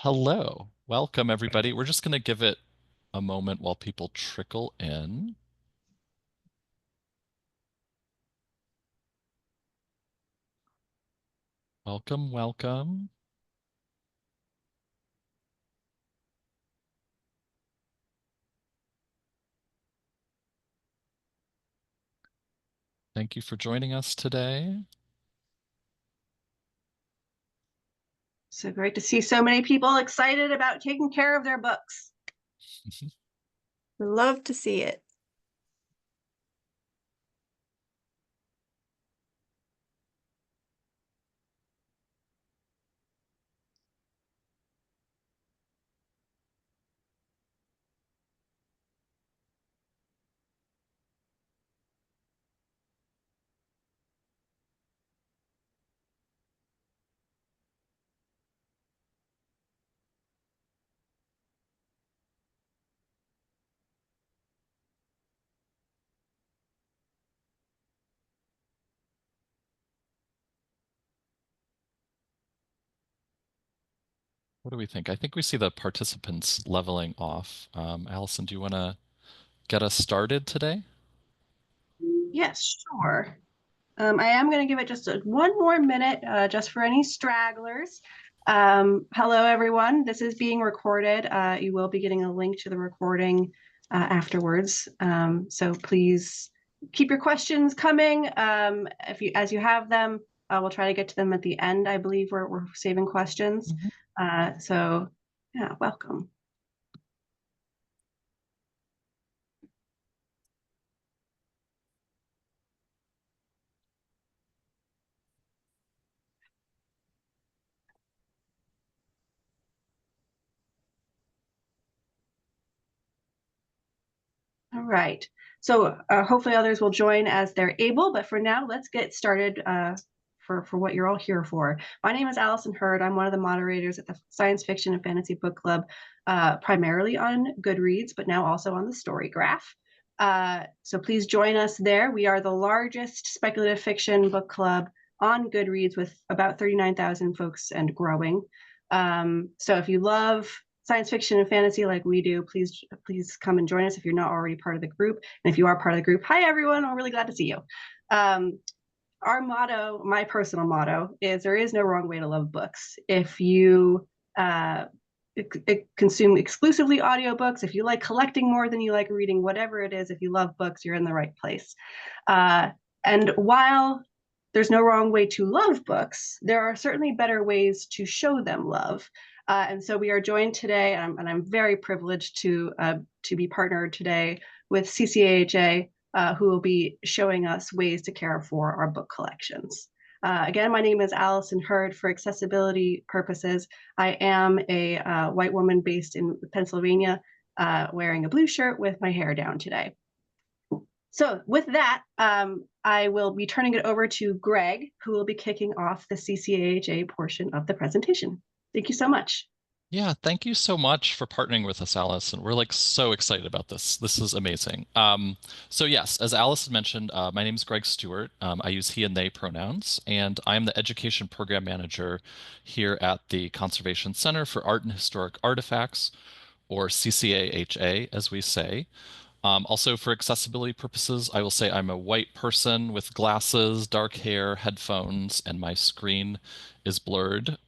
Hello. Welcome, everybody. We're just going to give it a moment while people trickle in. Welcome, welcome. Thank you for joining us today. So great to see so many people excited about taking care of their books. Love to see it. What do we think? I think we see the participants leveling off. Allison, do you want to get us started today? Yes, sure. I am going to give it just one more minute just for any stragglers. Hello, everyone. This is being recorded. You will be getting a link to the recording afterwards. So please keep your questions coming. As you have them, we'll try to get to them at the end. I believe we're saving questions. So yeah, welcome. All right. So hopefully others will join as they're able, but for now, let's get started for what you're all here for. My name is Allison Hurd. I'm one of the moderators at the Science Fiction and Fantasy Book Club, primarily on Goodreads, but now also on the Story Graph. So please join us there. We are the largest speculative fiction book club on Goodreads with about 39,000 folks and growing. So if you love science fiction and fantasy like we do, please come and join us if you're not already part of the group. And if you are part of the group, hi everyone, we're really glad to see you. Our motto, my personal motto, is there is no wrong way to love books. If you consume exclusively audiobooks, if you like collecting more than you like reading, whatever it is, if you love books, you're in the right place. And while there's no wrong way to love books, there are certainly better ways to show them love. And so we are joined today, and I'm very privileged to be partnered today with CCAHA, who will be showing us ways to care for our book collections. Again, my name is Allison Hurd. For accessibility purposes, I am a white woman based in Pennsylvania, wearing a blue shirt with my hair down today. So with that, I will be turning it over to Greg, who will be kicking off the CCAHA portion of the presentation. Thank you so much. Yeah, thank you so much for partnering with us, Allison. We're like so excited about this. This is amazing. So yes, as Allison mentioned, my name is Greg Stewart. I use he and they pronouns, and I'm the education program manager here at the Conservation Center for Art and Historic Artifacts, or CCAHA, as we say. Also, for accessibility purposes, I will say I'm a white person with glasses, dark hair, headphones, and my screen is blurred.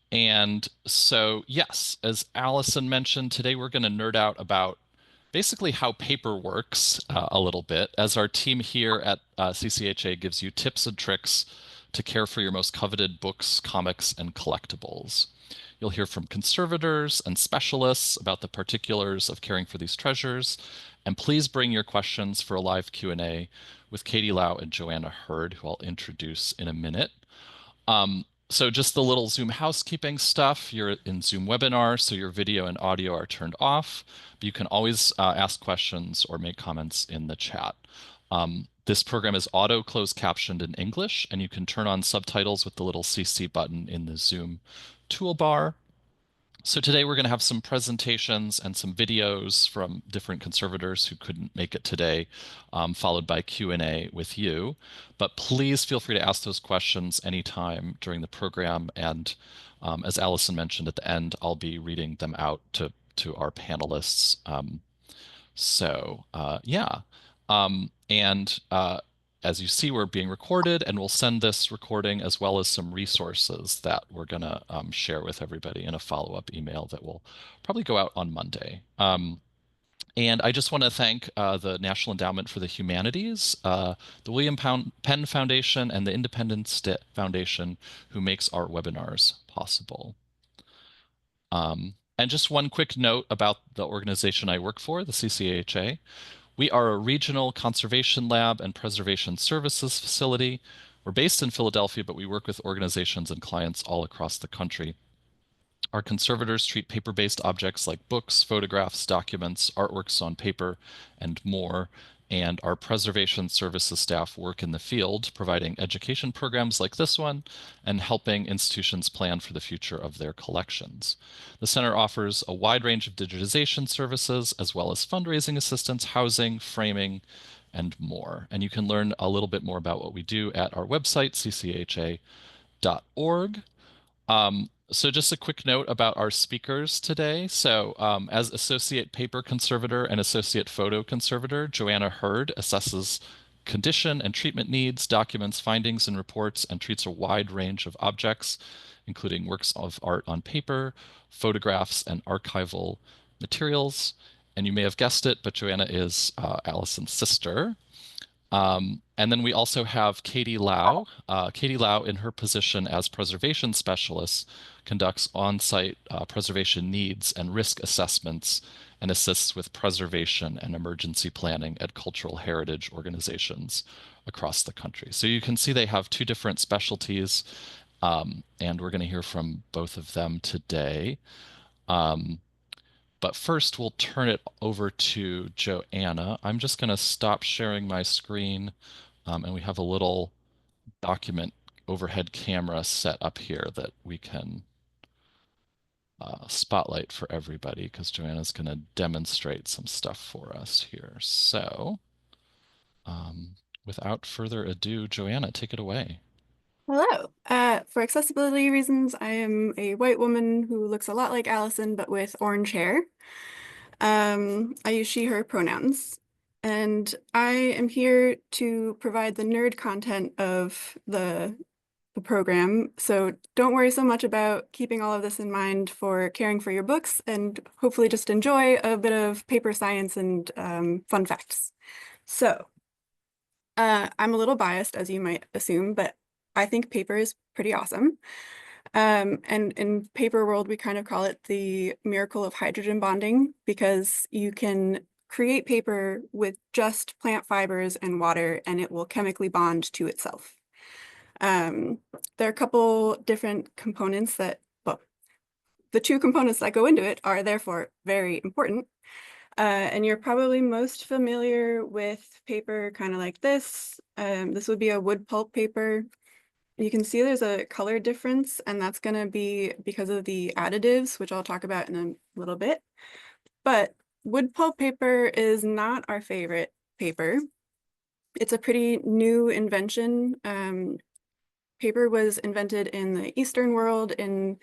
And so, yes, as Allison mentioned, today we're going to nerd out about basically how paper works a little bit, as our team here at CCHA gives you tips and tricks to care for your most coveted books, comics, and collectibles. You'll hear from conservators and specialists about the particulars of caring for these treasures. And please bring your questions for a live Q&A with Katie Lowe and Joanna Hurd, who I'll introduce in a minute. So just the little Zoom housekeeping stuff. You're in Zoom webinar, so your video and audio are turned off. But you can always ask questions or make comments in the chat. This program is auto closed captioned in English, and you can turn on subtitles with the little CC button in the Zoom toolbar. So today we're going to have some presentations and some videos from different conservators who couldn't make it today, followed by Q&A with you. But please feel free to ask those questions anytime during the program. And as Allison mentioned at the end, I'll be reading them out to our panelists. Yeah. And as you see, we're being recorded, and we'll send this recording as well as some resources that we're going to share with everybody in a follow-up email that will probably go out on Monday. And I just want to thank the National Endowment for the Humanities, the Penn Foundation, and the Independence Foundation, who makes our webinars possible. And just one quick note about the organization I work for, the CCAHA. We are a regional conservation lab and preservation services facility. We're based in Philadelphia, but we work with organizations and clients all across the country. Our conservators treat paper-based objects like books, photographs, documents, artworks on paper, and more. And our preservation services staff work in the field, providing education programs like this one and helping institutions plan for the future of their collections. The center offers a wide range of digitization services, as well as fundraising assistance, housing, framing, and more. And you can learn a little bit more about what we do at our website, ccha.org. So just a quick note about our speakers today. As Associate Paper Conservator and Associate Photo Conservator, Joanna Hurd assesses condition and treatment needs, documents findings and reports, and treats a wide range of objects, including works of art on paper, photographs, and archival materials. And you may have guessed it, but Joanna is Allison's sister. And then we also have Katie Lowe. Katie Lowe, in her position as preservation specialist, conducts on-site preservation needs and risk assessments and assists with preservation and emergency planning at cultural heritage organizations across the country. So you can see they have two different specialties, and we're going to hear from both of them today. But first, we'll turn it over to Joanna. I'm just going to stop sharing my screen, and we have a little document overhead camera set up here that we can spotlight for everybody because Joanna's going to demonstrate some stuff for us here. So, without further ado, Joanna, take it away. Hello. For accessibility reasons, I am a white woman who looks a lot like Allison, but with orange hair. I use she, her pronouns, and I am here to provide the nerd content of the program. So don't worry so much about keeping all of this in mind for caring for your books, and hopefully just enjoy a bit of paper science and fun facts. So I'm a little biased, as you might assume, but I think paper is pretty awesome. And in paper world, we kind of call it the miracle of hydrogen bonding because you can create paper with just plant fibers and water, and it will chemically bond to itself. There are a couple different components that, well, the two components that go into it are therefore very important. And you're probably most familiar with paper kind of like this. This would be a wood pulp paper. You can see there's a color difference, and that's going to be because of the additives, which I'll talk about in a little bit. But wood pulp paper is not our favorite paper. It's a pretty new invention. Paper was invented in the Eastern world in,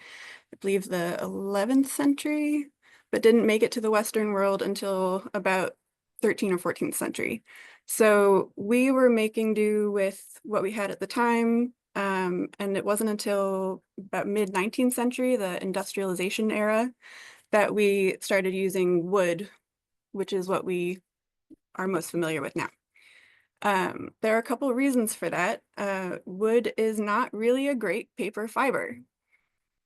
I believe, the 11th century, but didn't make it to the Western world until about 13th or 14th century. So we were making do with what we had at the time. And it wasn't until about mid-19th century, the industrialization era, that we started using wood, which is what we are most familiar with now. There are a couple of reasons for that. Wood is not really a great paper fiber.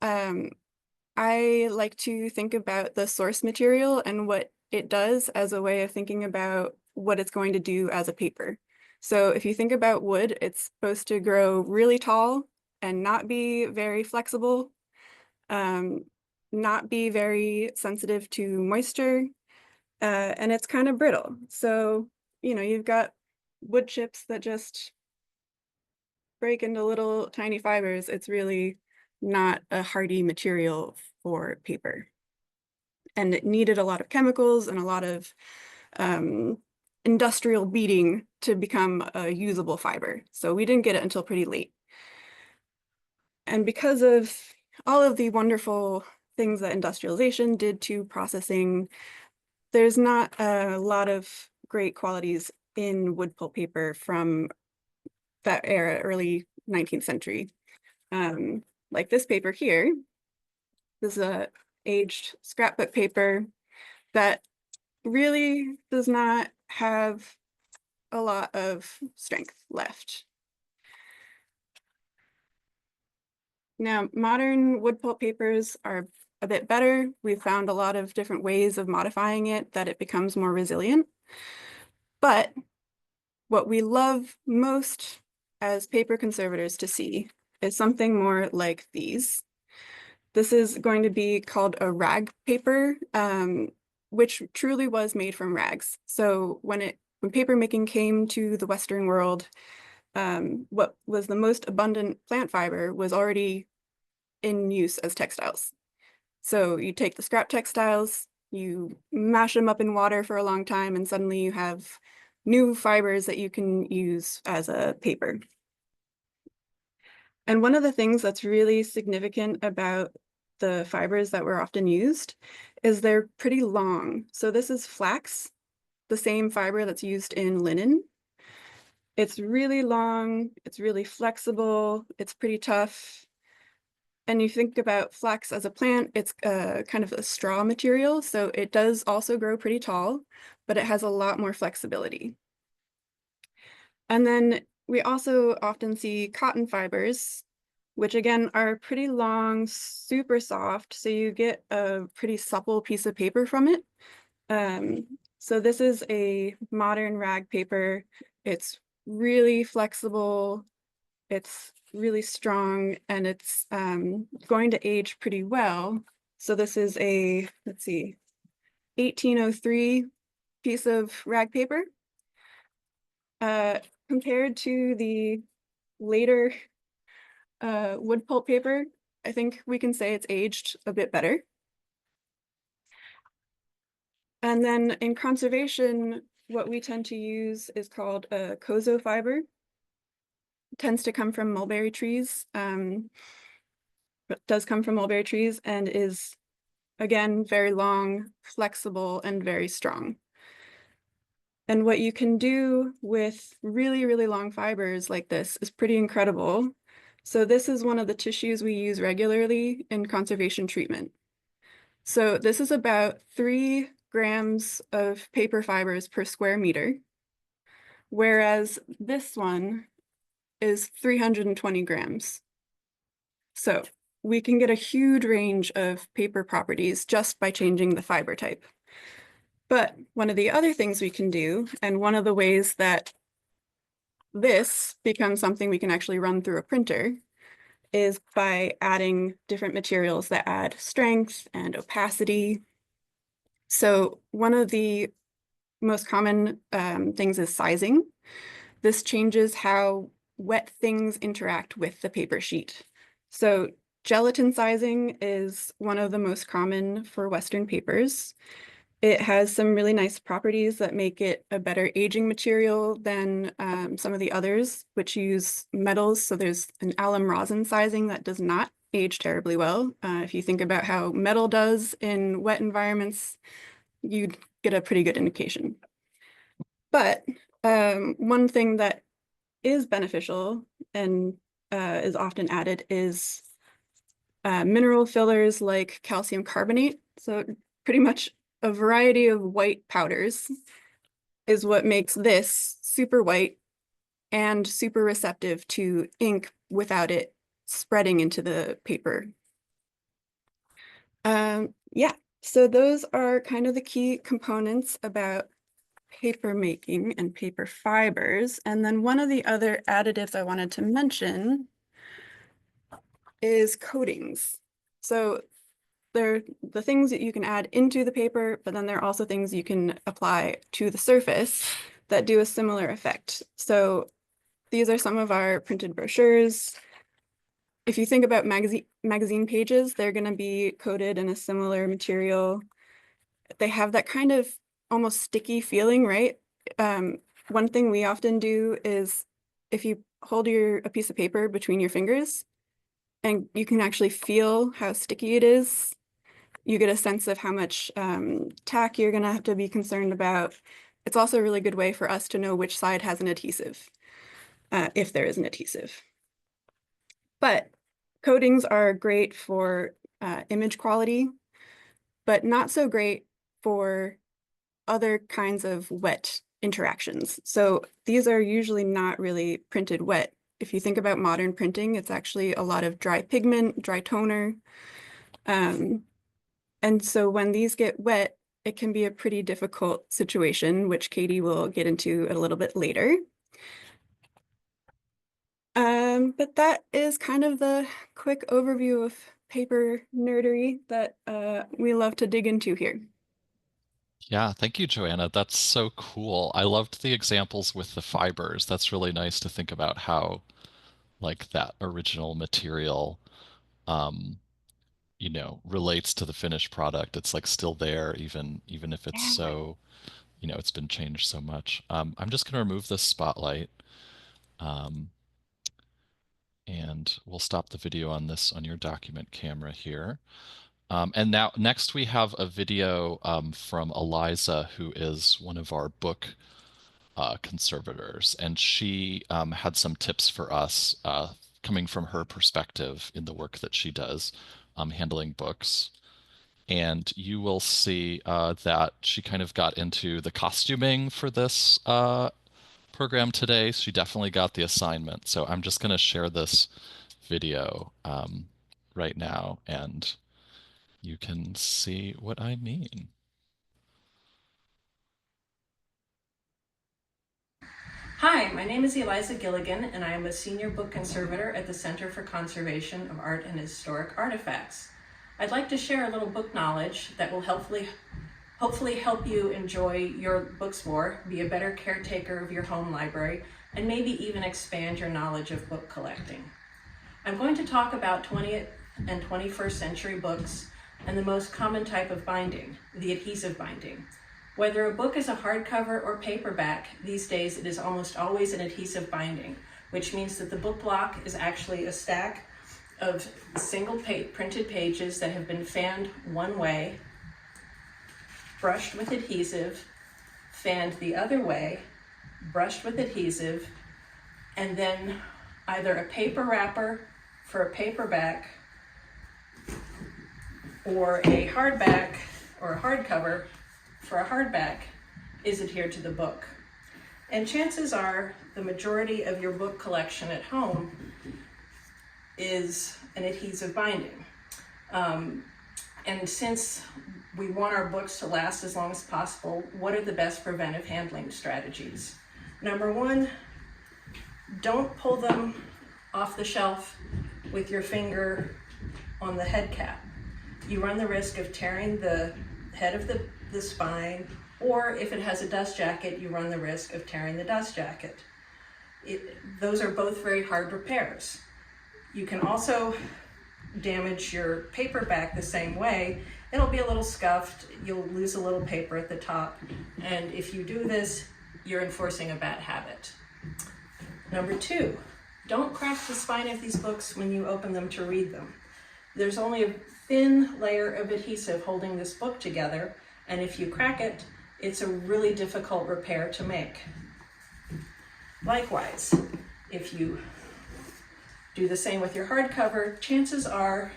I like to think about the source material and what it does as a way of thinking about what it's going to do as a paper. So if you think about wood, it's supposed to grow really tall and not be very flexible, not be very sensitive to moisture, and it's kind of brittle. So, you know, you've got wood chips that just break into little tiny fibers. It's really not a hardy material for paper. And it needed a lot of chemicals and a lot of industrial beating to become a usable fiber. So we didn't get it until pretty late. And because of all of the wonderful things that industrialization did to processing, there's not a lot of great qualities in wood pulp paper from that era, early 19th century. Like this paper here, this is a aged scrapbook paper that really does not have a lot of strength left. Now, modern wood pulp papers are a bit better. We've found a lot of different ways of modifying it that it becomes more resilient. But what we love most as paper conservators to see is something more like these. This is going to be called a rag paper, which truly was made from rags. So when paper making came to the Western world, what was the most abundant plant fiber was already in use as textiles. So you take the scrap textiles, you mash them up in water for a long time, and suddenly you have new fibers that you can use as a paper. And one of the things that's really significant about the fibers that were often used is they're pretty long. So this is flax, the same fiber that's used in linen. It's really long, it's really flexible, it's pretty tough. And you think about flax as a plant, it's kind of a straw material, so it does also grow pretty tall, but it has a lot more flexibility. And then we also often see cotton fibers, which again are pretty long, super soft, so you get a pretty supple piece of paper from it. So this is a modern rag paper. It's really flexible, it's really strong, and it's going to age pretty well. So this is a, let's see, 1803 piece of rag paper. Compared to the later wood pulp paper, I think we can say it's aged a bit better. And then in conservation, what we tend to use is called a kozo fiber. It tends to come from mulberry trees. It does come from mulberry trees and is, again, very long, flexible, and very strong. And what you can do with really, really long fibers like this is pretty incredible. So this is one of the tissues we use regularly in conservation treatment. So this is about 3 grams of paper fibers per square meter, whereas this one is 320 grams. So we can get a huge range of paper properties just by changing the fiber type. But one of the other things we can do, and one of the ways that this becomes something we can actually run through a printer, is by adding different materials that add strength and opacity. So one of the most common things is sizing. This changes how wet things interact with the paper sheet. So gelatin sizing is one of the most common for Western papers. It has some really nice properties that make it a better aging material than some of the others, which use metals. So there's an alum rosin sizing that does not age terribly well. If you think about how metal does in wet environments, you'd get a pretty good indication. But one thing that is beneficial and is often added is mineral fillers like calcium carbonate. So pretty much a variety of white powders is what makes this super white and super receptive to ink without it spreading into the paper. Yeah, so those are kind of the key components about paper making and paper fibers. And then one of the other additives I wanted to mention is coatings. So they're the things that you can add into the paper, but then there are also things you can apply to the surface that do a similar effect. So these are some of our printed brochures. if you think about magazine pages, they're going to be coated in a similar material. They have that kind of almost sticky feeling, right? One thing we often do is if you hold a piece of paper between your fingers and you can actually feel how sticky it is, you get a sense of how much tack you're going to have to be concerned about. It's also a really good way for us to know which side has an adhesive, if there is an adhesive. But coatings are great for image quality, but not so great for other kinds of wet interactions. So these are usually not really printed wet. If you think about modern printing, it's actually a lot of dry pigment, dry toner. And so when these get wet, it can be a pretty difficult situation, which Katie will get into a little bit later. But that is kind of the quick overview of paper nerdery that we love to dig into here. Yeah, thank you, Joanna. That's so cool. I loved the examples with the fibers. That's really nice to think about how like that original material um, relates to the finished product. It's like still there even if it's Yeah. so, it's been changed so much. I'm just gonna remove this spotlight. Um, and we'll stop the video on this on your document camera here. And now next we have a video from Eliza, who is one of our book conservators, and she had some tips for us coming from her perspective in the work that she does handling books. And you will see that she kind of got into the costuming for this program today. She definitely got the assignment. So I'm just going to share this video right now, and you can see what I mean. Hi, my name is Eliza Gilligan, and I am a senior book conservator at the Center for Conservation of Art and Historic Artifacts. I'd like to share a little book knowledge that will hopefully help you enjoy your books more, be a better caretaker of your home library, and maybe even expand your knowledge of book collecting. I'm going to talk about 20th and 21st century books and the most common type of binding, the adhesive binding. Whether a book is a hardcover or paperback, these days it is almost always an adhesive binding, which means that the book block is actually a stack of single printed pages that have been fanned one way, brushed with adhesive, fanned the other way, brushed with adhesive, and then either a paper wrapper for a paperback or a hardback or a hardcover for a hardback is adhered to the book. And chances are the majority of your book collection at home is an adhesive binding. And since we want our books to last as long as possible, what are the best preventive handling strategies? Number one, don't pull them off the shelf with your finger on the head cap. You run the risk of tearing the head of the spine, or if it has a dust jacket, you run the risk of tearing the dust jacket. Those are both very hard repairs. You can also damage your paperback the same way. It'll be a little scuffed, you'll lose a little paper at the top, and if you do this, you're enforcing a bad habit. Number two, don't crack the spine of these books when you open them to read them. There's only a thin layer of adhesive holding this book together, and if you crack it, it's a really difficult repair to make. Likewise, if you do the same with your hardcover, chances are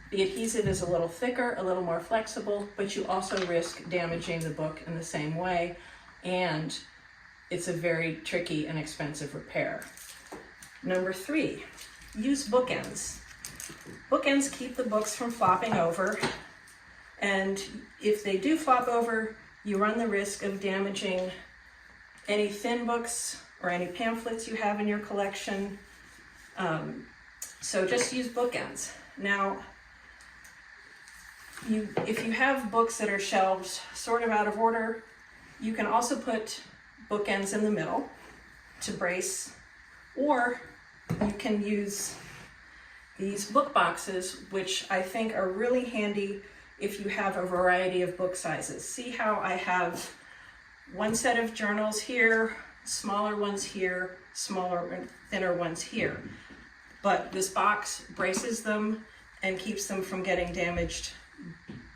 the adhesive is a little thicker, a little more flexible, but you also risk damaging the book in the same way, and it's a very tricky and expensive repair. Number three, use bookends. Bookends keep the books from flopping over, and if they do flop over, you run the risk of damaging any thin books or any pamphlets you have in your collection. So just use bookends. Now, if you have books that are shelved sort of out of order, you can also put bookends in the middle to brace, or you can use these book boxes, which I think are really handy if you have a variety of book sizes. See how I have one set of journals here, smaller ones here, smaller and thinner ones here. But this box braces them and keeps them from getting damaged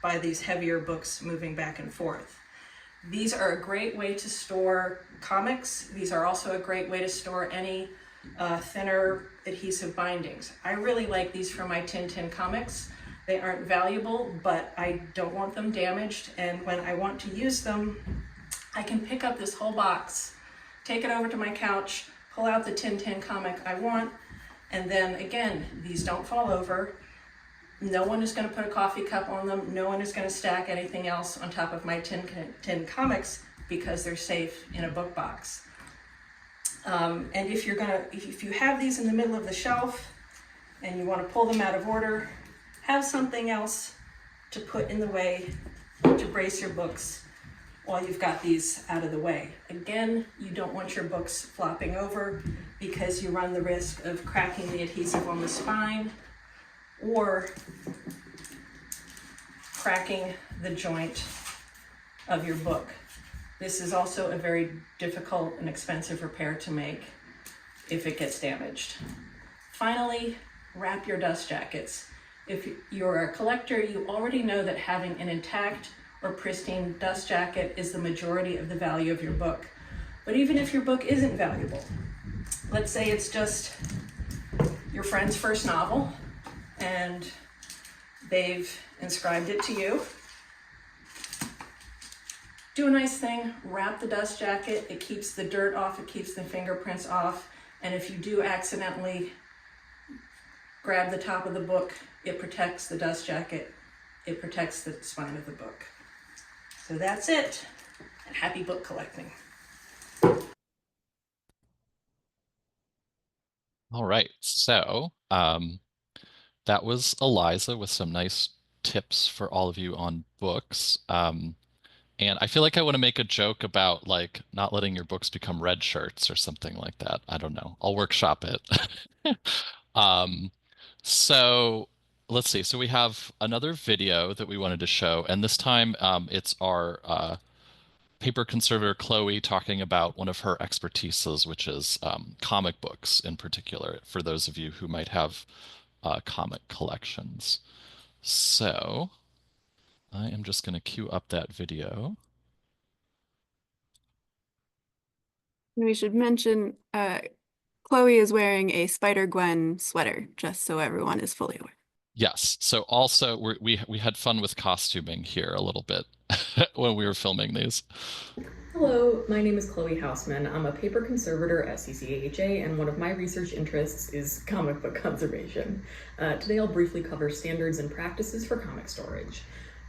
by these heavier books moving back and forth. These are a great way to store comics. These are also a great way to store any thinner adhesive bindings. I really like these for my Tintin comics. They aren't valuable, but I don't want them damaged. And when I want to use them, I can pick up this whole box, take it over to my couch, pull out the Tintin comic I want, and then again, these don't fall over. No one is going to put a coffee cup on them. No one is going to stack anything else on top of my Tintin comics because they're safe in a book box. And if you have these in the middle of the shelf and you want to pull them out of order, have something else to put in the way to brace your books while you've got these out of the way. Again, you don't want your books flopping over because you run the risk of cracking the adhesive on the spine or cracking the joint of your book. This is also a very difficult and expensive repair to make if it gets damaged. Finally, wrap your dust jackets. If you're a collector, you already know that having an intact or pristine dust jacket is the majority of the value of your book. But even if your book isn't valuable, let's say it's just your friend's first novel and they've inscribed it to you, do a nice thing, wrap the dust jacket. It keeps the dirt off, it keeps the fingerprints off, and if you do accidentally grab the top of the book, it protects the dust jacket, it protects the spine of the book. So that's it, and happy book collecting. All right, so that was Eliza with some nice tips for all of you on books. And I feel like I want to make a joke about like not letting your books become red shirts or something like that. I don't know. I'll workshop it. So let's see. So we have another video that we wanted to show, and this time it's our paper conservator Chloe talking about one of her expertises, which is comic books in particular, for those of you who might have comic collections. So I am just going to queue up that video. We should mention Chloe is wearing a Spider-Gwen sweater, just so everyone is fully aware. Yes. So also we had fun with costuming here a little bit when we were filming these. Hello, my name is Chloe Hausman. I'm a paper conservator at CCAHA, and one of my research interests is comic book conservation. Today I'll briefly cover standards and practices for comic storage.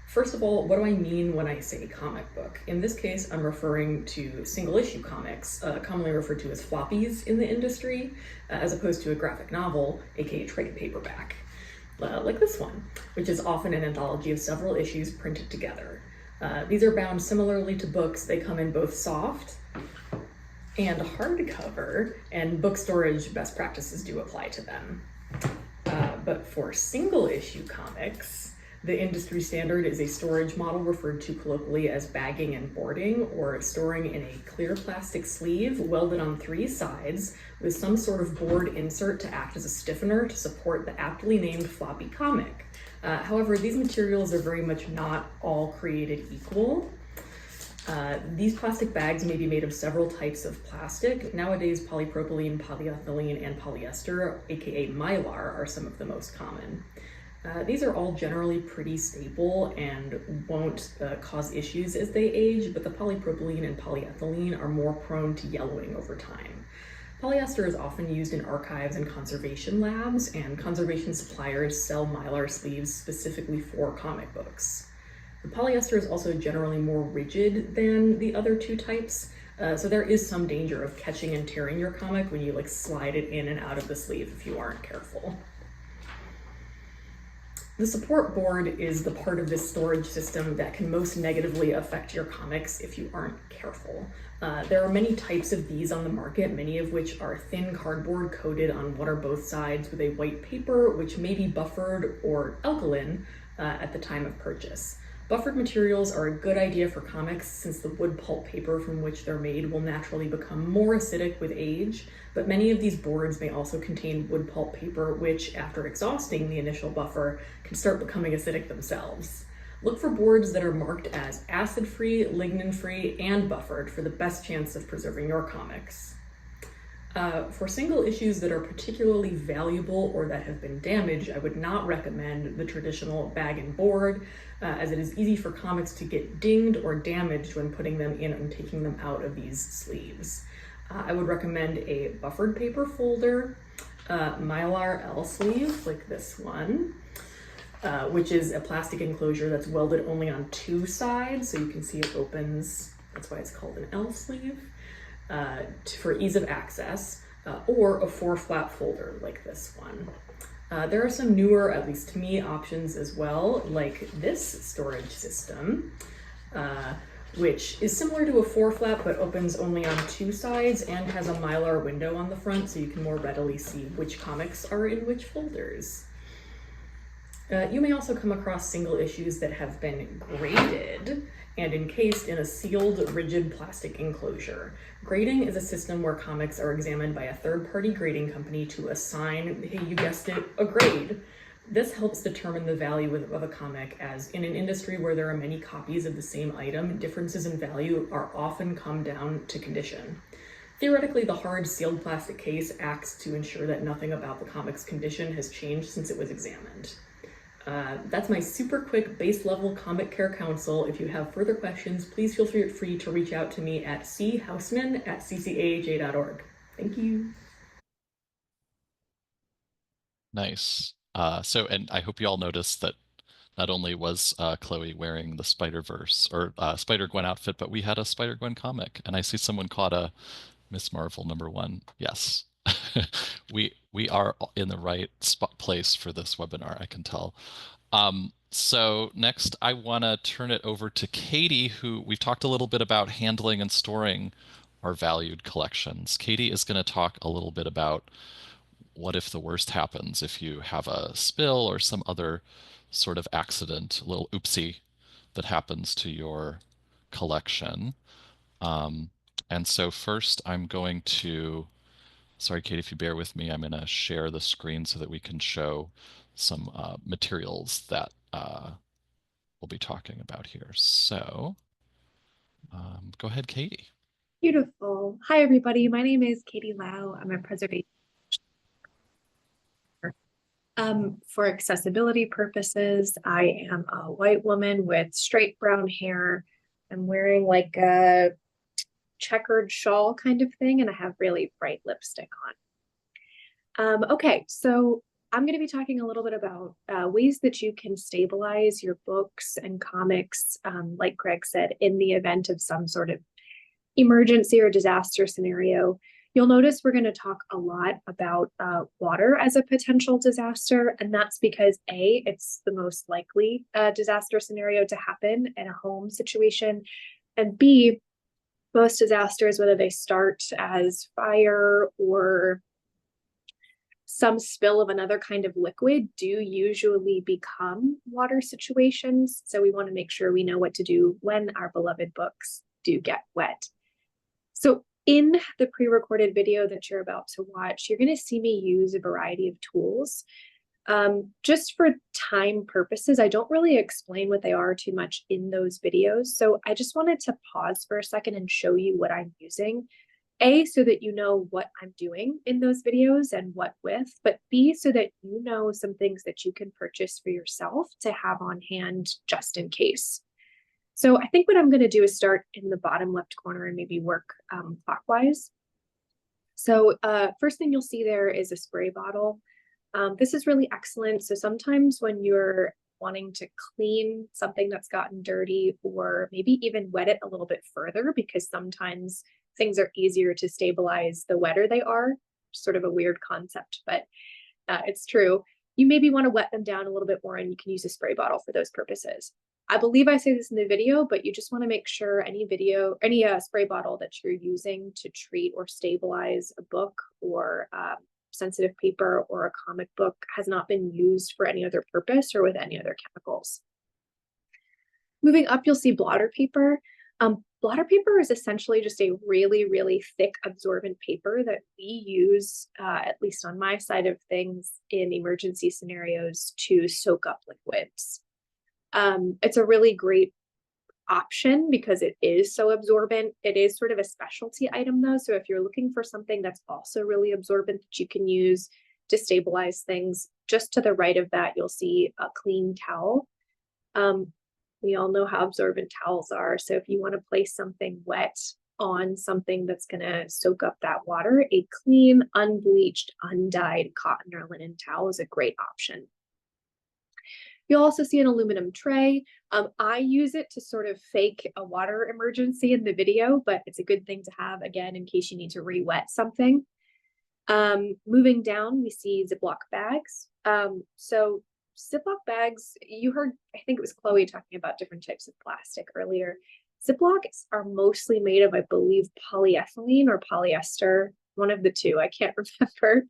First of all, what do I mean when I say comic book? In this case, I'm referring to single-issue comics, commonly referred to as floppies in the industry, as opposed to a graphic novel, aka trade paperback, like this one, which is often an anthology of several issues printed together. These are bound similarly to books. They come in both soft and hardcover, and book storage best practices do apply to them. But for single-issue comics, the industry standard is a storage model referred to colloquially as bagging and boarding, or storing in a clear plastic sleeve welded on 3 sides with some sort of board insert to act as a stiffener to support the aptly named floppy comic. However, these materials are very much not all created equal. These plastic bags may be made of several types of plastic. Nowadays, polypropylene, polyethylene, and polyester, aka mylar, are some of the most common. These are all generally pretty stable and won't cause issues as they age, but the polypropylene and polyethylene are more prone to yellowing over time. Polyester is often used in archives and conservation labs, and conservation suppliers sell mylar sleeves specifically for comic books. The polyester is also generally more rigid than the other 2 types, so there is some danger of catching and tearing your comic when you slide it in and out of the sleeve if you aren't careful. The support board is the part of this storage system that can most negatively affect your comics if you aren't careful. There are many types of these on the market, many of which are thin cardboard coated on one or both sides with a white paper, which may be buffered or alkaline at the time of purchase. Buffered materials are a good idea for comics since the wood pulp paper from which they're made will naturally become more acidic with age, but many of these boards may also contain wood pulp paper, which, after exhausting the initial buffer, can start becoming acidic themselves. Look for boards that are marked as acid-free, lignin-free, and buffered for the best chance of preserving your comics. For single issues that are particularly valuable or that have been damaged, I would not recommend the traditional bag and board, as it is easy for comics to get dinged or damaged when putting them in and taking them out of these sleeves. I would recommend a buffered paper folder, Mylar L sleeve, like this one, which is a plastic enclosure that's welded only on two sides, so you can see it opens, that's why it's called an L sleeve. For ease of access, or a 4-flap folder like this one. There are some newer, at least to me, options as well, like this storage system, which is similar to a 4-flap but opens only on two sides and has a Mylar window on the front so you can more readily see which comics are in which folders. You may also come across single issues that have been graded and encased in a sealed, rigid plastic enclosure. Grading is a system where comics are examined by a third-party grading company to assign, hey, you guessed it, a grade. This helps determine the value of a comic, as in an industry where there are many copies of the same item, differences in value are often come down to condition. Theoretically, the hard sealed plastic case acts to ensure that nothing about the comic's condition has changed since it was examined. That's my super quick base level comic care counsel. If you have further questions, please feel free to reach out to me at chouseman@ccaaha.org. Thank you. Nice. And I hope you all noticed that not only was Chloe wearing the Spider-Verse or Spider-Gwen outfit, but we had a Spider-Gwen comic. And I see someone caught a Miss Marvel #1. Yes. we are in the right place for this webinar, I can tell. So next I want to turn it over to Katie, who we've talked a little bit about handling and storing our valued collections. Katie is going to talk a little bit about what if the worst happens, if you have a spill or some other sort of accident, a little oopsie that happens to your collection. And so first I'm going to, sorry, Kate, if you bear with me, I'm going to share the screen so that we can show some materials that we'll be talking about here. So go ahead, Katie. Beautiful. Hi, everybody. My name is Katie Lowe. I'm a preservation. For accessibility purposes, I am a white woman with straight brown hair. I'm wearing like a checkered shawl kind of thing, and I have really bright lipstick on. Okay, so I'm going to be talking a little bit about ways that you can stabilize your books and comics, like Greg said, in the event of some sort of emergency or disaster scenario. You'll notice we're going to talk a lot about water as a potential disaster, and that's because A, it's the most likely disaster scenario to happen in a home situation, and B, most disasters, whether they start as fire or some spill of another kind of liquid, do usually become water situations. So we want to make sure we know what to do when our beloved books do get wet. So in the pre-recorded video that you're about to watch, you're going to see me use a variety of tools. Just for time purposes, I don't really explain what they are too much in those videos. So I just wanted to pause for a second and show you what I'm using. A, so that you know what I'm doing in those videos and what with, but B, so that you know some things that you can purchase for yourself to have on hand just in case. So I think what I'm going to do is start in the bottom left corner and maybe work clockwise. So first thing you'll see there is a spray bottle. This is really excellent. So sometimes when you're wanting to clean something that's gotten dirty, or maybe even wet it a little bit further, because sometimes things are easier to stabilize the wetter they are, sort of a weird concept, but it's true. you maybe want to wet them down a little bit more, and you can use a spray bottle for those purposes. I believe I say this in the video, but you just want to make sure any spray bottle that you're using to treat or stabilize a book or sensitive paper or a comic book has not been used for any other purpose or with any other chemicals. Moving up, you'll see blotter paper. Blotter paper is essentially just a really, really thick absorbent paper that we use, at least on my side of things, in emergency scenarios to soak up liquids. It's a really great option because it is so absorbent. It is sort of a specialty item though. So if you're looking for something that's also really absorbent that you can use to stabilize things, just to the right of that, you'll see a clean towel. We all know how absorbent towels are. So if you want to place something wet on something that's going to soak up that water, a clean, unbleached, undyed cotton or linen towel is a great option. You'll also see an aluminum tray. I use it to sort of fake a water emergency in the video, but it's a good thing to have, again, in case you need to re-wet something. Moving down, we see Ziploc bags. So Ziploc bags, you heard, I think it was Chloe talking about different types of plastic earlier. Ziplocs are mostly made of, I believe, polyethylene or polyester, one of the two, I can't remember.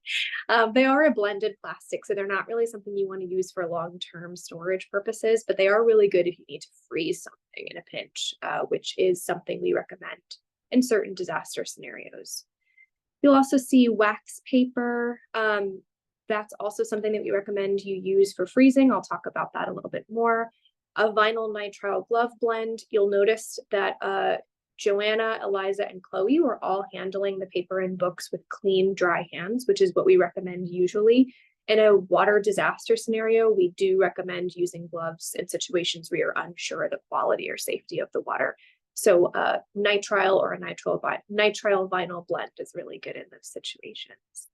They are a blended plastic, so they're not really something you want to use for long-term storage purposes, but they are really good if you need to freeze something in a pinch, which is something we recommend in certain disaster scenarios. You'll also see wax paper. That's also something that we recommend you use for freezing. I'll talk about that a little bit more. A vinyl nitrile glove blend. You'll notice that Joanna, Eliza, and Chloe were all handling the paper and books with clean, dry hands, which is what we recommend usually. In a water disaster scenario, we do recommend using gloves in situations where you're unsure of the quality or safety of the water. So nitrile or a nitrile vinyl blend is really good in those situations.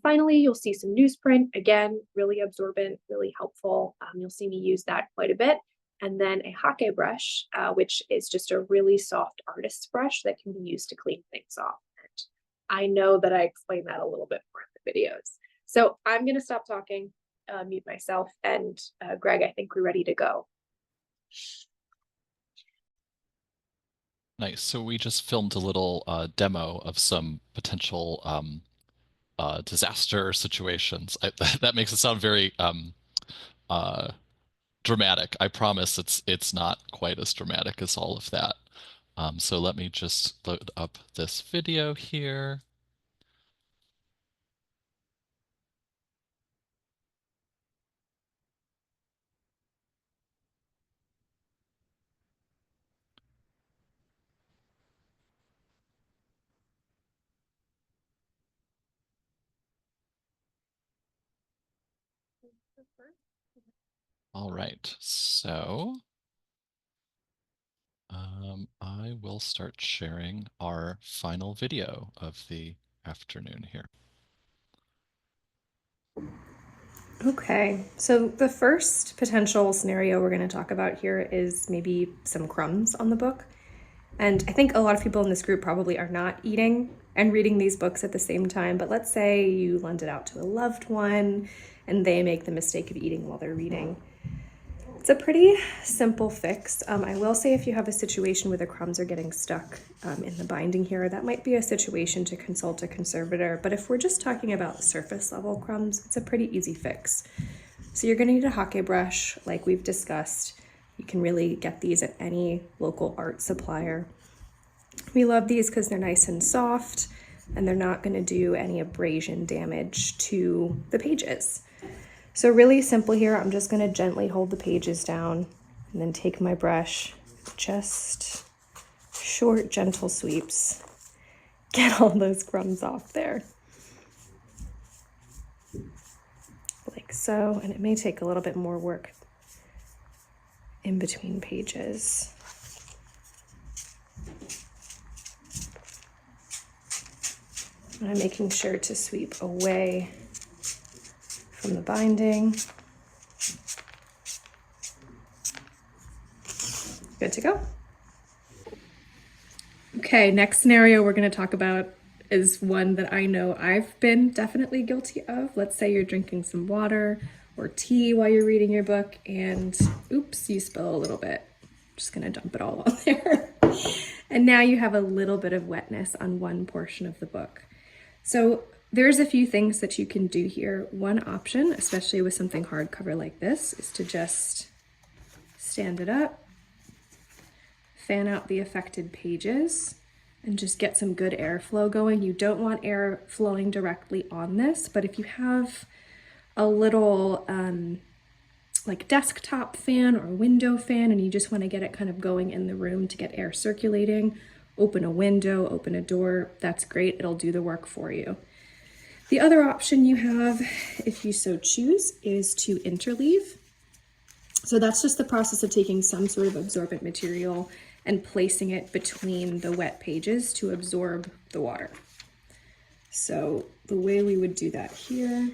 Finally, you'll see some newsprint, again, really absorbent, really helpful. You'll see me use that quite a bit. And then a hake brush, which is just a really soft artist's brush that can be used to clean things off. And I know that I explain that a little bit more in the videos. So I'm going to stop talking, mute myself, and Greg, I think we're ready to go. Nice. So we just filmed a little demo of some potential disaster situations. That makes it sound very dramatic. I promise it's not quite as dramatic as all of that. So let me just load up this video here. All right, so I will start sharing our final video of the afternoon here. Okay, so the first potential scenario we're going to talk about here is maybe some crumbs on the book. And I think a lot of people in this group probably are not eating and reading these books at the same time, but let's say you lend it out to a loved one and they make the mistake of eating while they're reading. It's a pretty simple fix. I will say if you have a situation where the crumbs are getting stuck in the binding here, that might be a situation to consult a conservator. But if we're just talking about surface level crumbs, it's a pretty easy fix. So you're going to need a hake brush like we've discussed. You can really get these at any local art supplier. We love these because they're nice and soft and they're not going to do any abrasion damage to the pages. So really simple here, I'm just going to gently hold the pages down and then take my brush, just short, gentle sweeps, get all those crumbs off there. Like so, and it may take a little bit more work in between pages. And I'm making sure to sweep away from the binding. Good to go. Okay, next scenario we're going to talk about is one that I know I've been definitely guilty of. Let's say you're drinking some water or tea while you're reading your book and oops, you spill a little bit. I'm just gonna dump it all on there. And now you have a little bit of wetness on one portion of the book. So there's a few things that you can do here. One option, especially with something hardcover like this, is to just stand it up, fan out the affected pages, and just get some good airflow going. You don't want air flowing directly on this, but if you have a little like desktop fan or window fan and you just want to get it kind of going in the room to get air circulating, open a window, open a door, that's great. It'll do the work for you. The other option you have, if you so choose, is to interleave. So that's just the process of taking some sort of absorbent material and placing it between the wet pages to absorb the water. So the way we would do that here,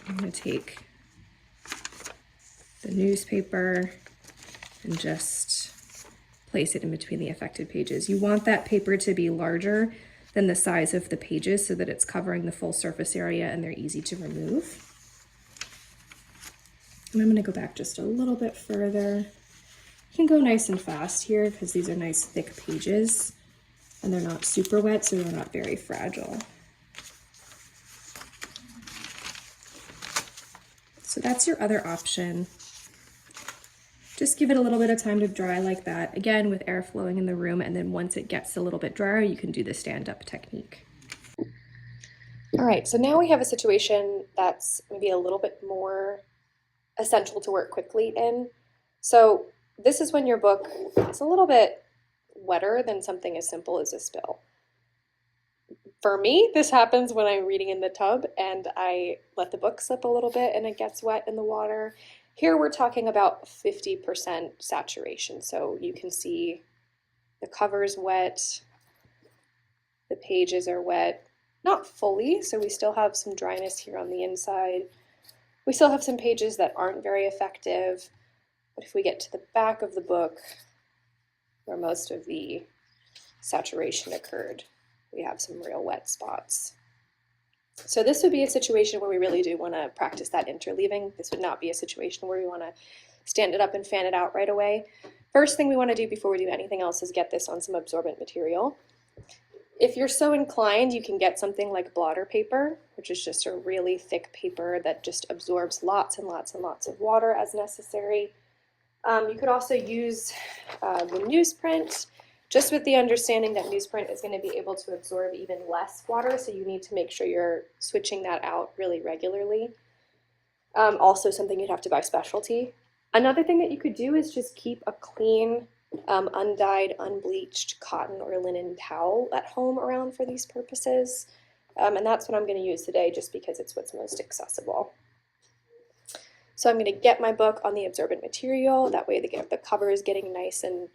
I'm going to take the newspaper and just place it in between the affected pages. You want that paper to be larger than the size of the pages so that it's covering the full surface area and they're easy to remove. And I'm going to go back just a little bit further. You can go nice and fast here because these are nice thick pages and they're not super wet, so they're not very fragile. So that's your other option. Just give it a little bit of time to dry like that, again with air flowing in the room, and then once it gets a little bit drier, you can do the stand-up technique. All right, so now we have a situation that's maybe a little bit more essential to work quickly in. So this is when your book is a little bit wetter than something as simple as a spill. For me, this happens when I'm reading in the tub and I let the book slip a little bit and it gets wet in the water. Here we're talking about 50% saturation. So you can see the cover's wet, the pages are wet, not fully, so we still have some dryness here on the inside. We still have some pages that aren't very effective, but if we get to the back of the book, where most of the saturation occurred, we have some real wet spots. So this would be a situation where we really do want to practice that interleaving. This would not be a situation where we want to stand it up and fan it out right away. First thing we want to do before we do anything else is get this on some absorbent material. If you're so inclined, you can get something like blotter paper, which is just a really thick paper that just absorbs lots and lots and lots of water as necessary. You could also use the newsprint, just with the understanding that newsprint is going to be able to absorb even less water, so you need to make sure you're switching that out really regularly. Also something you'd have to buy specialty. Another thing that you could do is just keep a clean, undyed, unbleached cotton or linen towel at home around for these purposes. And that's what I'm going to use today just because it's what's most accessible. So I'm going to get my book on the absorbent material. That way the cover is getting nice and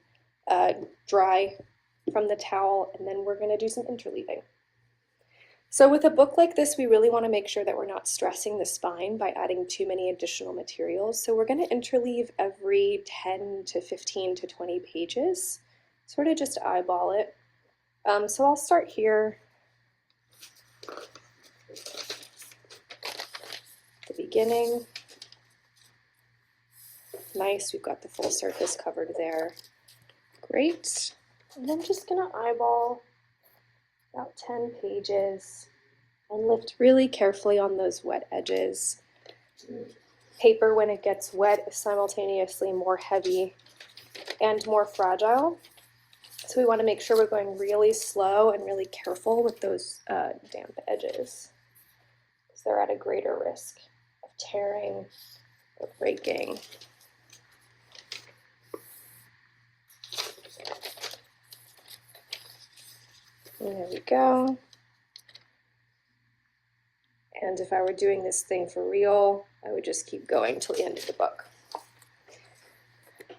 dry from the towel, and then we're going to do some interleaving. So with a book like this, we really want to make sure that we're not stressing the spine by adding too many additional materials. So we're going to interleave every 10 to 15 to 20 pages, sort of just eyeball it. So I'll start here at the beginning. Nice, we've got the full surface covered there. Great. And I'm just going to eyeball about 10 pages and lift really carefully on those wet edges. Paper, when it gets wet, is simultaneously more heavy and more fragile. So we want to make sure we're going really slow and really careful with those damp edges, because they're at a greater risk of tearing or breaking. There we go. And if I were doing this thing for real, I would just keep going till the end of the book.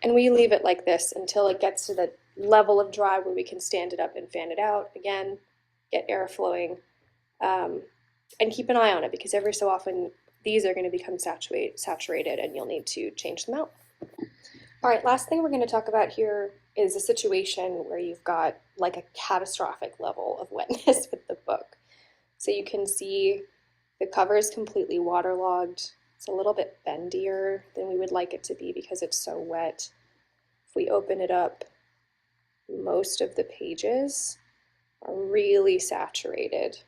And we leave it like this until it gets to the level of dry where we can stand it up and fan it out. Again, get air flowing, and keep an eye on it, because every so often these are going to become saturated and you'll need to change them out. All right, last thing we're going to talk about here is a situation where you've got like a catastrophic level of wetness with the book. So you can see the cover is completely waterlogged. It's a little bit bendier than we would like it to be because it's so wet. If we open it up, most of the pages are really saturated.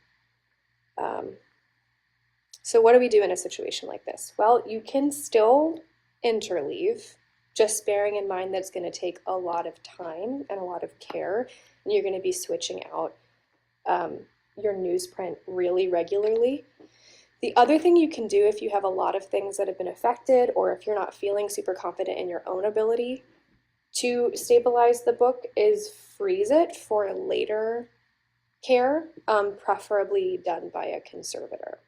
So what do we do in a situation like this? Well, you can still interleave, just bearing in mind that it's going to take a lot of time and a lot of care, and you're going to be switching out your newsprint really regularly. The other thing you can do if you have a lot of things that have been affected, or if you're not feeling super confident in your own ability to stabilize the book, is freeze it for later care, preferably done by a conservator.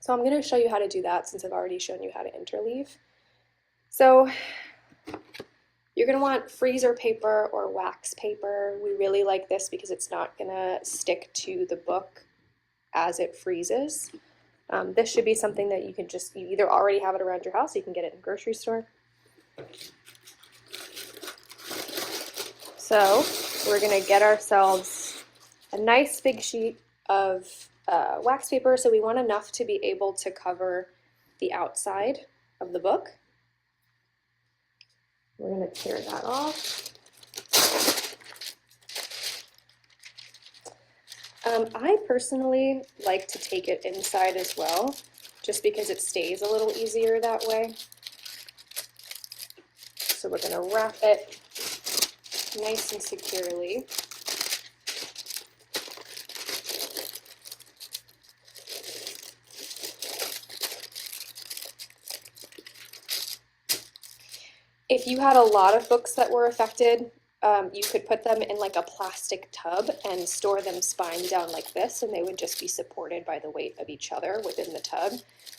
So I'm going to show you how to do that since I've already shown you how to interleave. So you're going to want freezer paper or wax paper. We really like this because it's not going to stick to the book as it freezes. This should be something that you either already have it around your house, you can get it in a grocery store. So we're going to get ourselves a nice big sheet of wax paper. So we want enough to be able to cover the outside of the book. We're going to tear that off. I personally like to take it inside as well, just because it stays a little easier that way. So we're going to wrap it nice and securely. If you had a lot of books that were affected, you could put them in like a plastic tub and store them spine down like this, and they would just be supported by the weight of each other within the tub.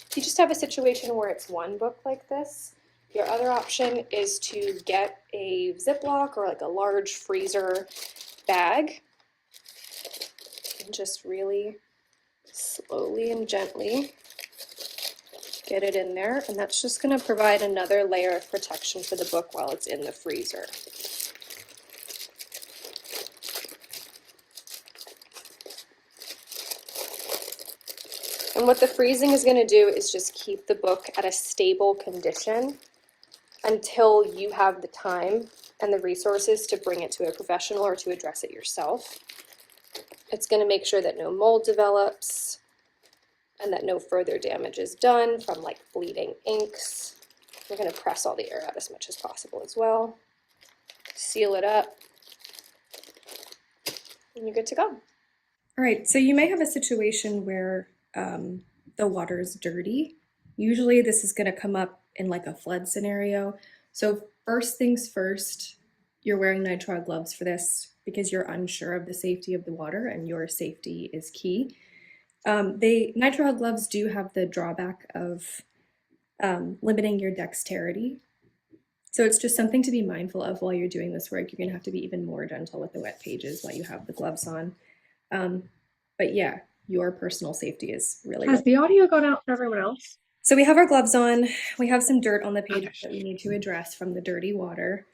If you just have a situation where it's one book like this, your other option is to get a Ziploc or like a large freezer bag and just really slowly and gently get it in there, and that's just going to provide another layer of protection for the book while it's in the freezer. And what the freezing is going to do is just keep the book at a stable condition until you have the time and the resources to bring it to a professional or to address it yourself. It's going to make sure that no mold develops and that no further damage is done from like bleeding inks. We're going to press all the air out as much as possible as well. Seal it up, and you're good to go. All right, so you may have a situation where the water is dirty. Usually this is going to come up in like a flood scenario. So first things first, you're wearing nitrile gloves for this because you're unsure of the safety of the water, and your safety is key. Nitrile gloves do have the drawback of limiting your dexterity. So it's just something to be mindful of while you're doing this work. You're going to have to be even more gentle with the wet pages while you have the gloves on. But yeah, your personal safety is really Has the audio gone out for everyone else? So we have our gloves on. We have some dirt on the pages that we need to address from the dirty water.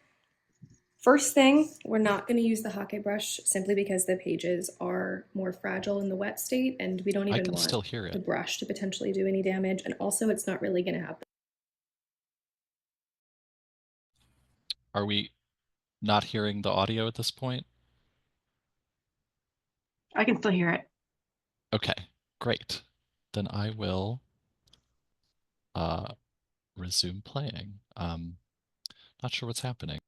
First thing, we're not going to use the hockey brush simply because the pages are more fragile in the wet state, and we don't even want still hear it. the brush to potentially do any damage. And also, it's not really going to happen. Are we not hearing the audio at this point? I can still hear it. Okay, great. Then I will resume playing. Not sure what's happening.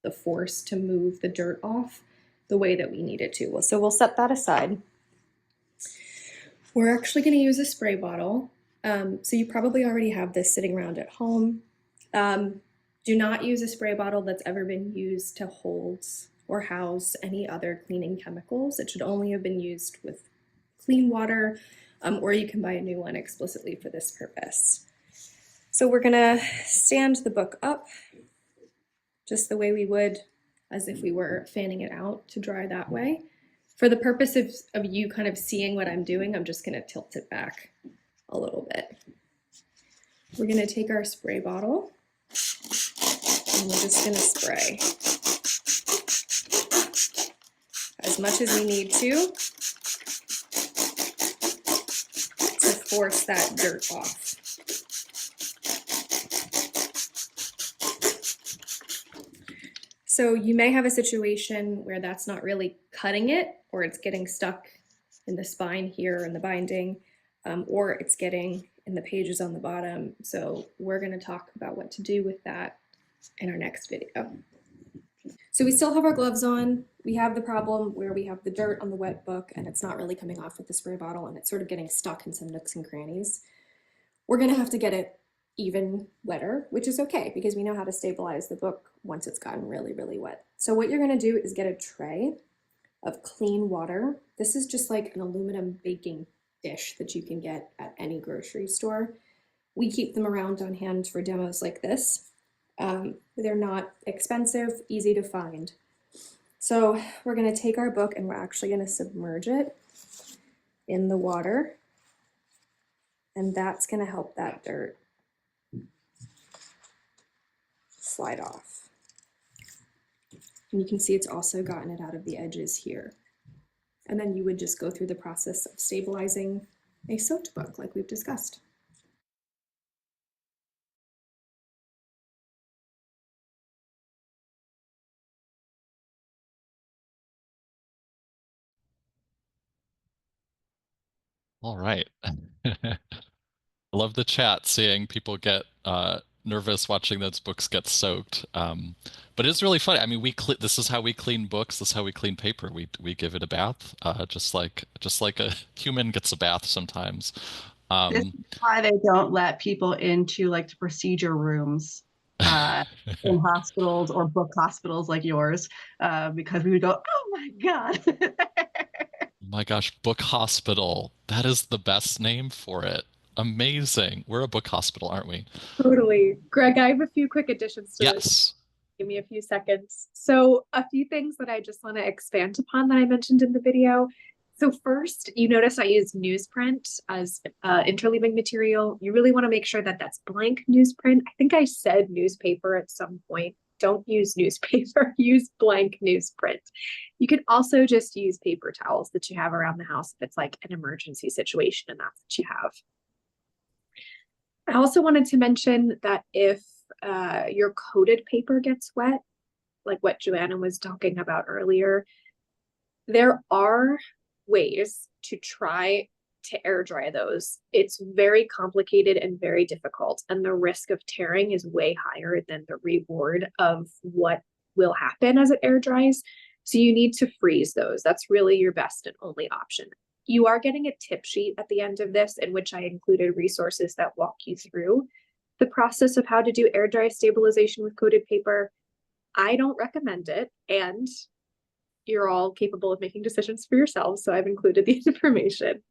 The force to move the dirt off the way that we need it to. So we'll set that aside. We're actually going to use a spray bottle. So you probably already have this sitting around at home. Do not use a spray bottle that's ever been used to hold or house any other cleaning chemicals. It should only have been used with clean water, or you can buy a new one explicitly for this purpose. So we're going to stand the book up just the way we would as if we were fanning it out to dry that way. For the purpose of you kind of seeing what I'm doing, I'm just going to tilt it back a little bit. We're going to take our spray bottle And we're just going to spray as much as we need to force that dirt off. So you may have a situation where that's not really cutting it, or it's getting stuck in the spine here in the binding, or it's getting in the pages on the bottom. So we're going to talk about what to do with that in our next video. So we still have our gloves on. We have the problem where we have the dirt on the wet book and it's not really coming off with the spray bottle and it's sort of getting stuck in some nooks and crannies. We're going to have to get it even wetter, which is okay because we know how to stabilize the book once it's gotten really, really wet. So what you're going to do is get a tray of clean water. This is just like an aluminum baking dish that you can get at any grocery store. We keep them around on hand for demos like this. They're not expensive, easy to find. So we're going to take our book and we're actually going to submerge it in the water, and that's going to help that dirt slide off. And you can see it's also gotten it out of the edges here. And then you would just go through the process of stabilizing a soaked book like we've discussed. All right. I love the chat, seeing people get nervous watching those books get soaked. But it's really funny. I mean, this is how we clean books. This is how we clean paper. We give it a bath, just like a human gets a bath sometimes. This is why they don't let people into like the procedure rooms in hospitals or book hospitals like yours, because we would go, oh my God. My gosh, book hospital. That is the best name for it. Amazing. We're a book hospital, aren't we? Totally. Greg, I have a few quick additions to this. Yes. Give me a few seconds. So a few things that I just want to expand upon that I mentioned in the video. So first, you notice I use newsprint as interleaving material. You really want to make sure that that's blank newsprint. I think I said newspaper at some point. Don't use newspaper, use blank newsprint. You can also just use paper towels that you have around the house if it's like an emergency situation and that's what you have. I also wanted to mention that if your coated paper gets wet, like what Joanna was talking about earlier, there are ways to try to air dry those. It's very complicated and very difficult, and the risk of tearing is way higher than the reward of what will happen as it air dries. So you need to freeze those. That's really your best and only option. You are getting a tip sheet at the end of this, in which I included resources that walk you through the process of how to do air dry stabilization with coated paper. I don't recommend it, and you're all capable of making decisions for yourselves, so I've included the information.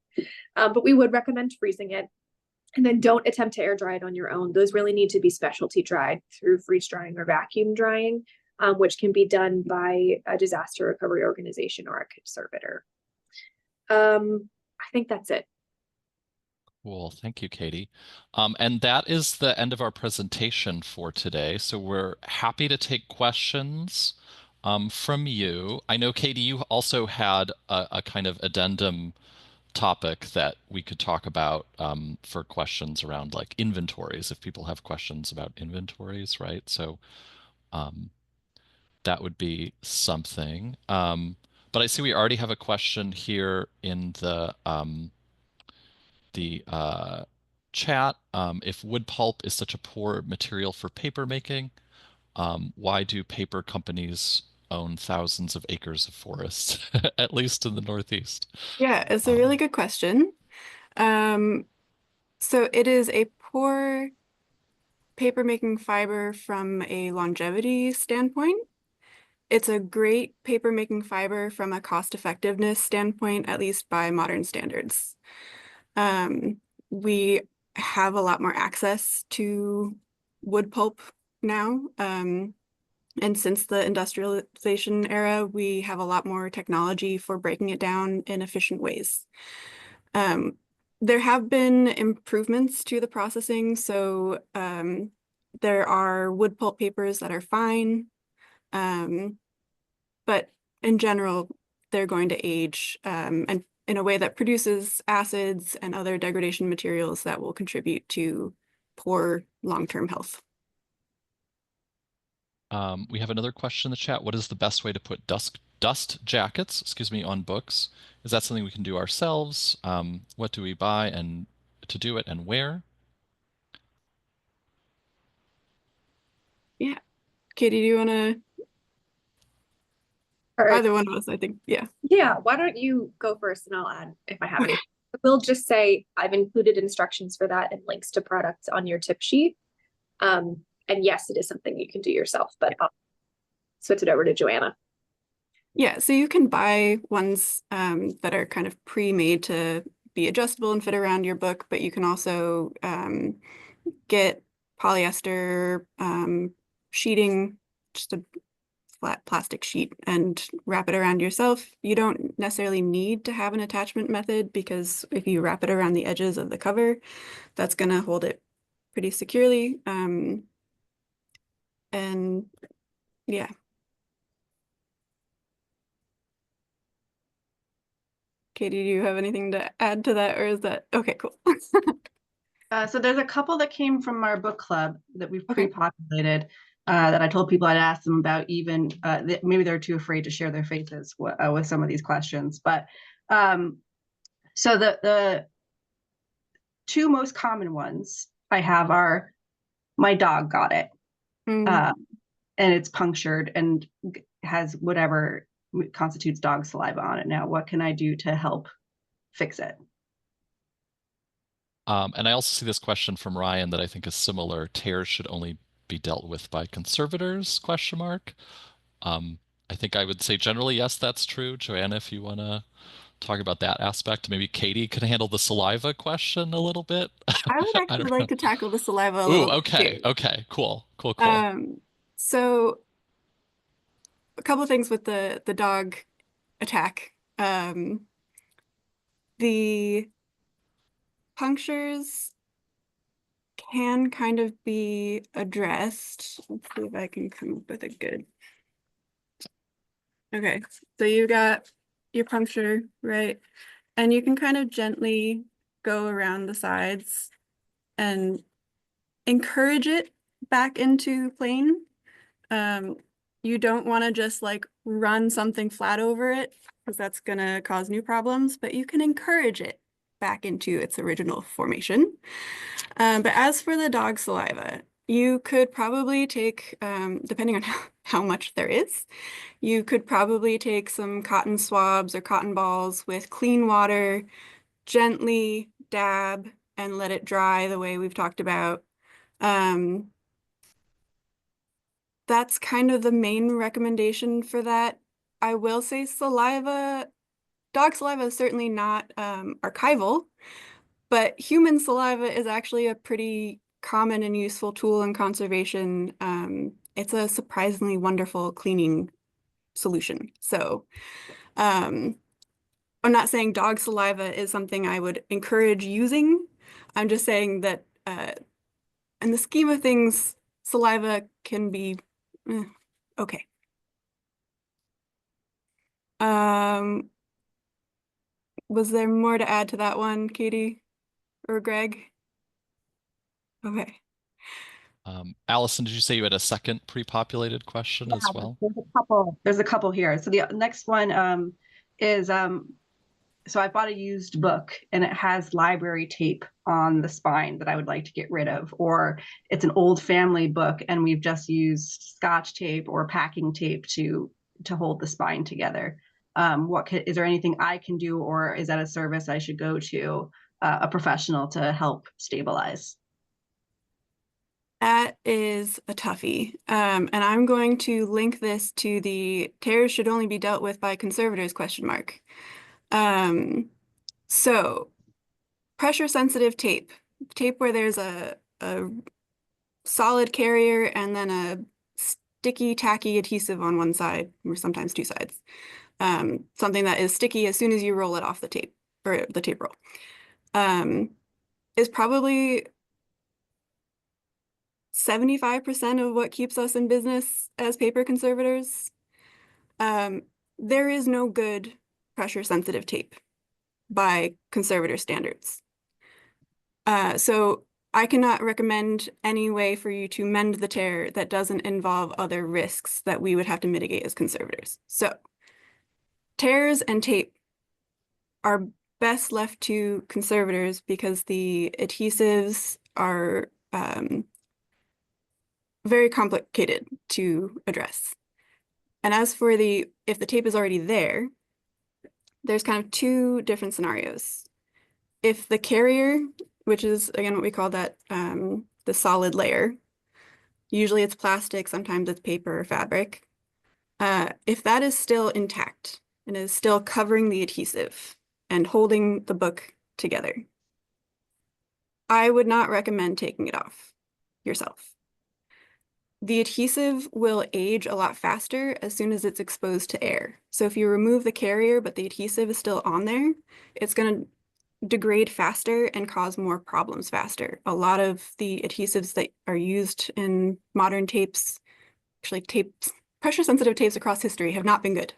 But we would recommend freezing it, and then don't attempt to air dry it on your own. Those really need to be specialty dried through freeze drying or vacuum drying, which can be done by a disaster recovery organization or a conservator. I think that's it. Cool. Thank you, Katie. And that is the end of our presentation for today. So we're happy to take questions from you. I know, Katie, you also had a kind of addendum topic that we could talk about for questions around like inventories, if people have questions about inventories, right? So that would be something. But I see we already have a question here in the chat. If wood pulp is such a poor material for paper making, why do paper companies own thousands of acres of forest, at least in the Northeast? Yeah, it's a really good question. So it is a poor paper making fiber from a longevity standpoint. It's a great paper making fiber from a cost effectiveness standpoint, at least by modern standards. We have a lot more access to wood pulp now. And since the industrialization era, we have a lot more technology for breaking it down in efficient ways. There have been improvements to the processing. So There are wood pulp papers that are fine, but in general, they're going to age and in a way that produces acids and other degradation materials that will contribute to poor long-term health. We have another question in the chat. What is the best way to put dust jackets, on books? Is that something we can do ourselves? What do we buy and to do it and where? Yeah. Katie, do you want to? All right. Either one of us, I think. Yeah. Yeah, why don't you go first and I'll add if I have any. We'll just say I've included instructions for that and links to products on your tip sheet. And yes, it is something you can do yourself, but I'll switch it over to Joanna. Yeah, so you can buy ones that are kind of pre-made to be adjustable and fit around your book, but you can also get polyester sheeting, just a flat plastic sheet, and wrap it around yourself. You don't necessarily need to have an attachment method because if you wrap it around the edges of the cover, that's going to hold it pretty securely. And yeah. Katie, do you have anything to add to that, or is that okay? Cool. So there's a couple that came from our book club that we've pre-populated that I told people I'd ask them about, even maybe they're too afraid to share their faces with some of these questions. But so the two most common ones I have are my dog got it, and it's punctured and has whatever constitutes dog saliva on it. Now, what can I do to help fix it? And I also see this question from Ryan that I think is similar. Tears should only be dealt with by conservators, ? I think I would say generally, yes, that's true. Joanna, if you want to talk about that aspect, maybe Katie could handle the saliva question a little bit. I would actually like to tackle the saliva a Ooh, little okay, bit too. okay, cool. So a couple of things with the dog attack. The punctures can kind of be addressed. Let's see if I can come up with a good. Okay, so you got your puncture, right? And you can kind of gently go around the sides and encourage it back into plane. You don't want to just like run something flat over it because that's going to cause new problems, but you can encourage it back into its original formation. But as for the dog saliva, you could probably take, depending on how much there is, you could probably take some cotton swabs or cotton balls with clean water, gently dab and let it dry the way we've talked about. That's kind of the main recommendation for that. I will say dog saliva is certainly not archival, but human saliva is actually a pretty common and useful tool in conservation. It's a surprisingly wonderful cleaning solution. So I'm not saying dog saliva is something I would encourage using. I'm just saying that in the scheme of things, saliva can be okay. Was there more to add to that one, Katie or Greg? Okay. Allison, did you say you had a second pre-populated question as well? There's a couple here. So the next one is so I bought a used book and it has library tape on the spine that I would like to get rid of, or it's an old family book and we've just used Scotch tape or packing tape to hold the spine together. Is there anything I can do, or is that a service I should go to a professional to help stabilize? That is a toughie. And I'm going to link this to the tears should only be dealt with by conservators ? So pressure sensitive tape where there's a solid carrier and then a sticky tacky adhesive on one side, or sometimes two sides. Something that is sticky as soon as you roll it off the tape or the tape roll, is probably 75% of what keeps us in business as paper conservators. There is no good pressure sensitive tape by conservator standards. So I cannot recommend any way for you to mend the tear that doesn't involve other risks that we would have to mitigate as conservators. So tears and tape are best left to conservators because the adhesives are very complicated to address. And as for if the tape is already there, there's kind of two different scenarios. If the carrier, which is again what we call that the solid layer, usually it's plastic, sometimes it's paper or fabric. If that is still intact and is still covering the adhesive and holding the book together, I would not recommend taking it off yourself. The adhesive will age a lot faster as soon as it's exposed to air. So if you remove the carrier, but the adhesive is still on there, it's going to degrade faster and cause more problems faster. A lot of the adhesives that are used in modern tapes, actually tapes, pressure sensitive tapes across history have not been good.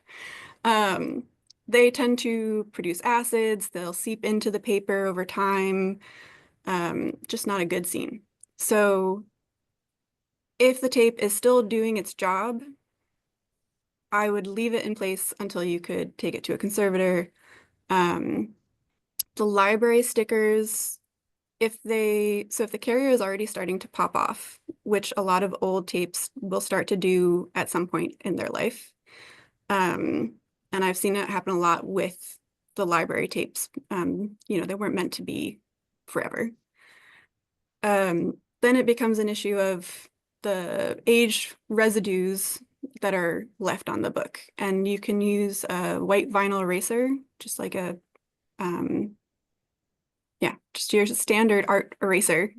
They tend to produce acids, they'll seep into the paper over time, just not a good scene. So if the tape is still doing its job, I would leave it in place until you could take it to a conservator. The library stickers, if the carrier is already starting to pop off, which a lot of old tapes will start to do at some point in their life, and I've seen it happen a lot with the library tapes. They weren't meant to be forever. Then it becomes an issue of the age residues that are left on the book. And you can use a white vinyl eraser, just like just your standard art eraser.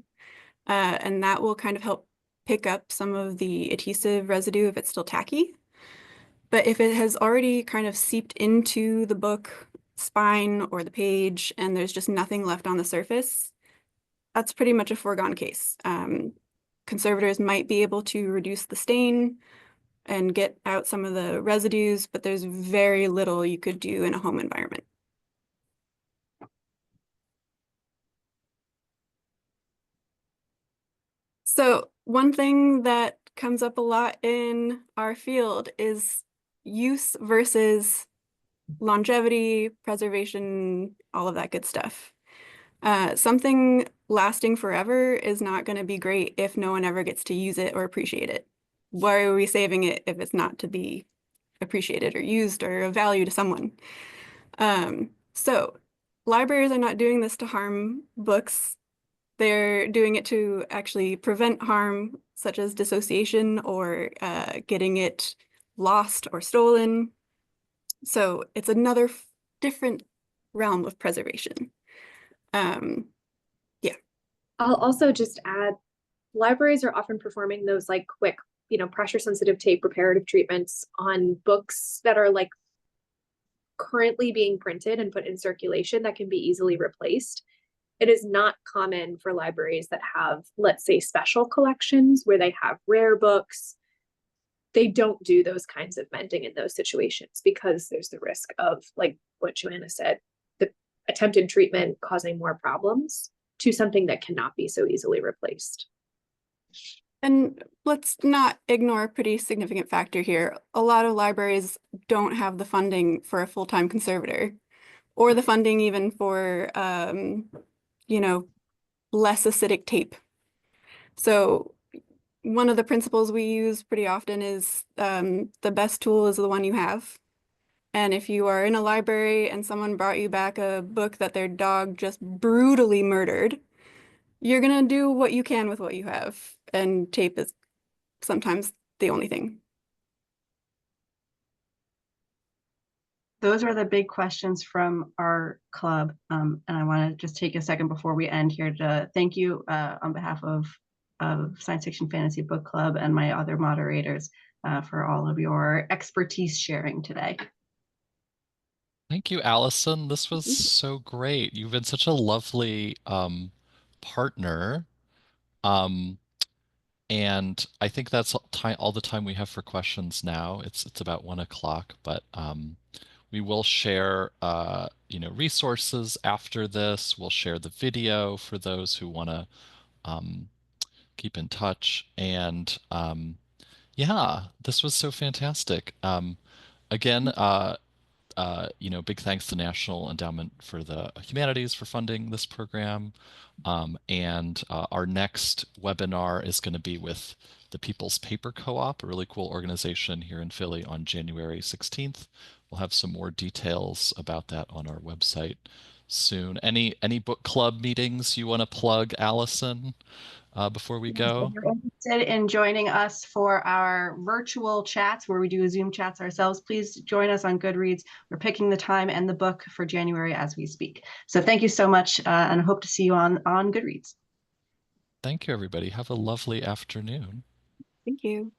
And that will kind of help pick up some of the adhesive residue if it's still tacky. But if it has already kind of seeped into the book spine or the page and there's just nothing left on the surface, that's pretty much a foregone case. Conservators might be able to reduce the stain and get out some of the residues, but there's very little you could do in a home environment. So one thing that comes up a lot in our field is use versus longevity, preservation, all of that good stuff. Something lasting forever is not going to be great if no one ever gets to use it or appreciate it. Why are we saving it if it's not to be appreciated or used or of value to someone? So libraries are not doing this to harm books. They're doing it to actually prevent harm, such as dissociation or getting it lost or stolen. So it's another different realm of preservation. I'll also just add, libraries are often performing those like quick, pressure sensitive tape reparative treatments on books that are like currently being printed and put in circulation that can be easily replaced. It is not common for libraries that have, let's say, special collections where they have rare books. They don't do those kinds of mending in those situations because there's the risk of, like what Joanna said, the attempted treatment causing more problems to something that cannot be so easily replaced. And let's not ignore a pretty significant factor here. A lot of libraries don't have the funding for a full-time conservator or the funding even for, less acidic tape. So one of the principles we use pretty often is the best tool is the one you have. And if you are in a library and someone brought you back a book that their dog just brutally murdered, you're going to do what you can with what you have. And tape is sometimes the only thing. Those are the big questions from our club. And I want to just take a second before we end here to thank you on behalf of Science Fiction Fantasy Book Club and my other moderators for all of your expertise sharing today. Thank you, Allison. This was so great. You've been such a lovely partner. And I think that's all the time we have for questions now. It's about 1 o'clock, but we will share resources after this. We'll share the video for those who want to keep in touch. And yeah, this was so fantastic. Again, big thanks to National Endowment for the Humanities for funding this program. And our next webinar is going to be with the People's Paper Co-op, a really cool organization here in Philly, on January 16th. We'll have some more details about that on our website soon. Any book club meetings you want to plug, Allison, before we go? If you're interested in joining us for our virtual chats where we do Zoom chats ourselves, please join us on Goodreads. We're picking the time and the book for January as we speak. So thank you so much, and I hope to see you on Goodreads. Thank you, everybody. Have a lovely afternoon. Thank you.